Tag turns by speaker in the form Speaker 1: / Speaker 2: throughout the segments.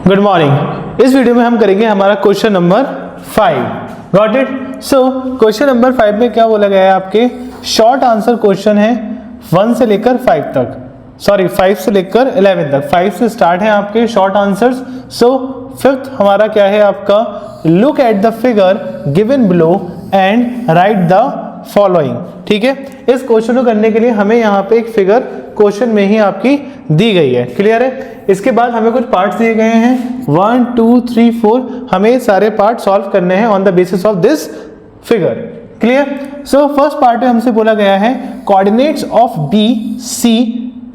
Speaker 1: Good morning. इस video में हम करेंगे हमारा question number 5। Got it. So question number 5 में क्या बोला गया है, आपके शॉर्ट आंसर क्वेश्चन है 1 से लेकर 5 तक, सॉरी 5 से लेकर 11 तक। 5 से स्टार्ट है आपके शॉर्ट आंसर्स। सो फिफ्थ हमारा क्या है आपका, look at the figure given below and right the following. ठीक है, इस क्वेश्चन को करने के लिए हमें यहाँ पे एक फिगर क्वेश्चन में ही आपकी दी गई है। क्लियर है। इसके बाद हमें कुछ पार्ट्स दिए गए हैं 1 2 3 4, हमें सारे पार्ट सॉल्व करने हैं on the basis of this figure. Clear. So first part में हमसे बोला गया है coordinates of B C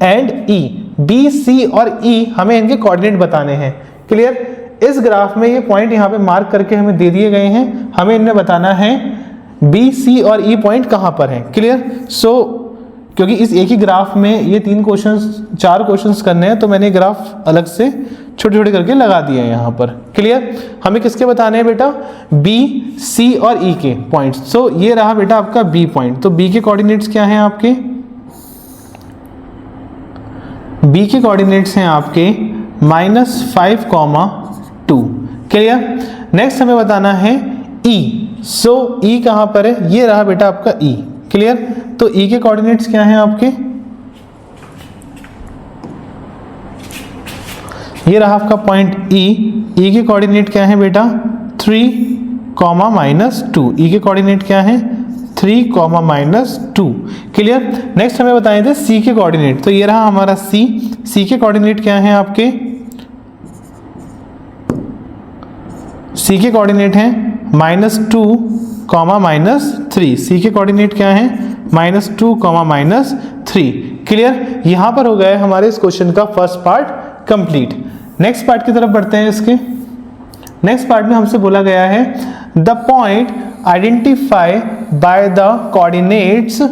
Speaker 1: and E. B C और ई हमें इनके कोऑर्डिनेट बताने हैं। क्लियर। इस ग्राफ में ये पॉइंट यहाँ पे मार्क करके हमें दे दिए गए हैं, हमें इनमें बताना है बी सी और ई पॉइंट कहाँ पर है। क्लियर। सो क्योंकि इस एक ही ग्राफ में ये 4 क्वेश्चंस करने हैं, तो मैंने ग्राफ अलग से छोटे छोटे करके लगा दिए हैं यहाँ पर। क्लियर। हमें किसके बताने हैं बेटा, बी सी और ई के पॉइंट्स। सो ये रहा बेटा आपका बी पॉइंट। तो बी के कोऑर्डिनेट्स क्या हैं आपके, बी के कोऑर्डिनेट्स हैं आपके -5,2। क्लियर। नेक्स्ट हमें बताना है ई। सो ई कहाँ पर है, ये रहा बेटा आपका ई। क्लियर। तो ई के कोऑर्डिनेट्स क्या हैं आपके, ये रहा आपका पॉइंट ई। ई के कोऑर्डिनेट क्या है बेटा 3, -2। ई के कोऑर्डिनेट क्या है 3, -2। क्लियर। नेक्स्ट हमें बताए थे सी के कोऑर्डिनेट। तो ये रहा हमारा सी। सी के कोऑर्डिनेट क्या है आपके, सी के कोऑर्डिनेट हैं -2, -3। सी के कोऑर्डिनेट क्या है -2, -3। क्लियर। यहां पर हो गया है हमारे इस क्वेश्चन का first part complete. Next part की तरफ बढ़ते हैं। इसके नेक्स्ट पार्ट में हमसे बोला गया है the point identify by the coordinates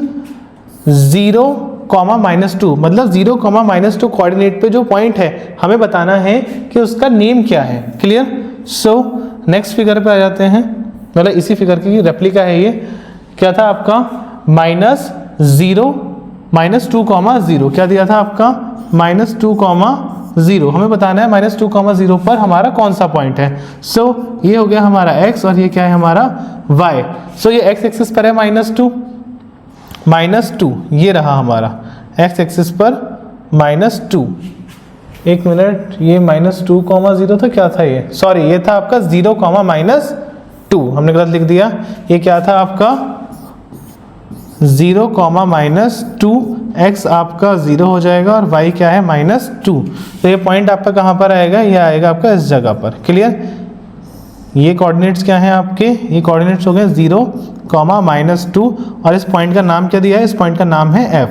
Speaker 1: 0, -2। मतलब 0, -2 कोऑर्डिनेट पे जो पॉइंट है हमें बताना है कि उसका नेम क्या है। क्लियर। सो नेक्स्ट फिगर पे आ जाते हैं, मतलब इसी फिगर की रेप्लिका है ये। क्या था आपका -0, -2, क्या दिया था आपका -2, 0। हमें बताना है -2, 0 पर हमारा कौन सा पॉइंट है। सो ये हो गया हमारा x और ये क्या है हमारा y। सो ये x एक्सिस पर है -2, ये रहा हमारा x एक्सिस पर -2। एक मिनट, ये -2, 0 था, क्या था ये, सॉरी ये था आपका 0, -2। हमने गलत लिख दिया। ये क्या था आपका 0, -2। x आपका 0 हो जाएगा और y क्या है -2। तो ये पॉइंट आपका कहाँ पर आएगा, ये आएगा आपका इस जगह पर। क्लियर। ये कोऑर्डिनेट्स क्या हैं आपके, ये कोऑर्डिनेट्स हो गए 0, -2 और इस पॉइंट का नाम क्या दिया है, इस पॉइंट का नाम है f।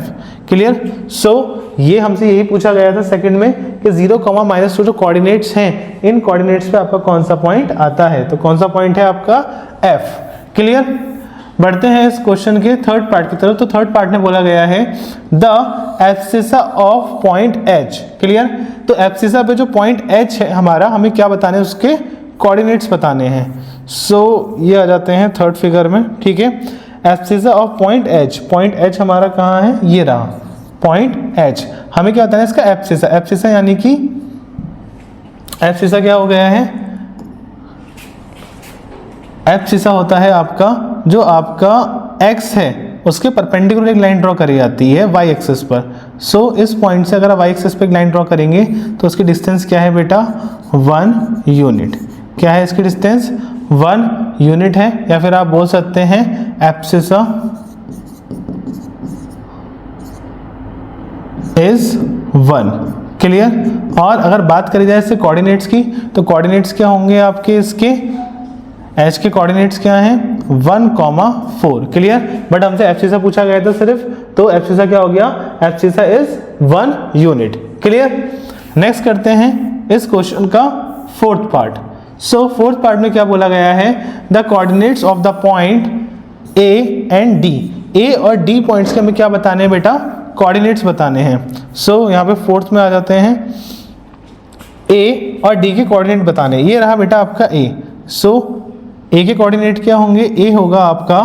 Speaker 1: क्लियर। सो ये हमसे यही पूछा गया था सेकंड में कि 0, -2 जो कोऑर्डिनेट्स हैं, इन कोऑर्डिनेट्स पे आपका कौन सा पॉइंट आता है। तो कौन सा पॉइंट है आपका f। क्लियर। बढ़ते हैं इस क्वेश्चन के थर्ड पार्ट की तरफ। तो थर्ड पार्ट में बोला गया है the abscissa of point h। Clear. तो एब्सिसा पे जो पॉइंट h है हमारा, हमें क्या बताने हैं, उसके कोऑर्डिनेट्स बताने हैं। सो ये आ जाते हैं थर्ड फिगर में। ठीक है। Abscissa of point h। Point h हमारा कहाँ है, ये रहा पॉइंट h। हमें क्या बताना है इसका एब्सिसा। एब्सिसा यानी कि एब्सिसा क्या हो गया है, एब्सिसा होता है आपका जो आपका x है उसके परपेंडिकुलर एक लाइन ड्रॉ करी जाती है y एक्सिस पर। सो इस पॉइंट से अगर आप y एक्सिस पर एक लाइन ड्रॉ करेंगे तो उसकी डिस्टेंस क्या है बेटा 1 यूनिट। क्या है इसकी डिस्टेंस 1 यूनिट है, या फिर आप बोल सकते हैं एब्सिसा इज 1। क्लियर। और अगर बात करी जाए इससे कोऑर्डिनेट्स की, तो कोऑर्डिनेट्स क्या होंगे आपके, इसके h के कोऑर्डिनेट्स क्या हैं 1, 4। क्लियर। बट हमसे एब्सिसा पूछा गया था सिर्फ, तो एब्सिसा क्या हो गया, abscissa is 1 unit. Clear. Next करते हैं इस क्वेश्चन का फोर्थ पार्ट। सो फोर्थ पार्ट में क्या बोला गया है, the coordinates of the point a and d। a और d पॉइंट्स के हमें क्या बताने हैं बेटा, कोऑर्डिनेट्स बताने हैं। सो यहाँ पे फोर्थ में आ जाते हैं a और d के कोऑर्डिनेट बताने। ये रहा बेटा आपका a। सो a के कोऑर्डिनेट क्या होंगे, a होगा आपका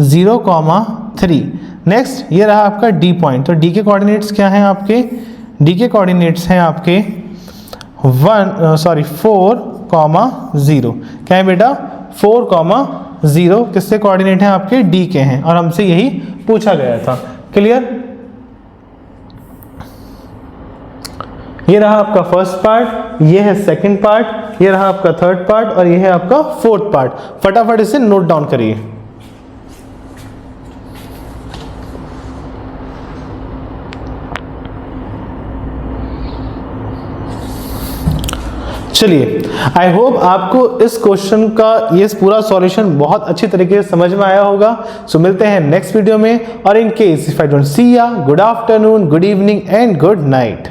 Speaker 1: 0, 3। नेक्स्ट ये रहा आपका d पॉइंट। तो d के कोऑर्डिनेट्स क्या हैं आपके, d के कोऑर्डिनेट्स हैं आपके 4,0 क्या है बेटा 4,0 किससे कोऑर्डिनेट हैं आपके डी के हैं और हमसे यही पूछा गया था। क्लियर। ये रहा आपका फर्स्ट पार्ट, ये है सेकंड पार्ट, ये रहा आपका थर्ड पार्ट और ये है आपका फोर्थ पार्ट। फटाफट इसे नोट डाउन करिए। चलिए, आई होप आपको इस क्वेश्चन का ये पूरा सॉल्यूशन बहुत अच्छी तरीके से समझ में आया होगा। सो मिलते हैं नेक्स्ट वीडियो में, और in case if I don't see ya, good afternoon, good evening and good night.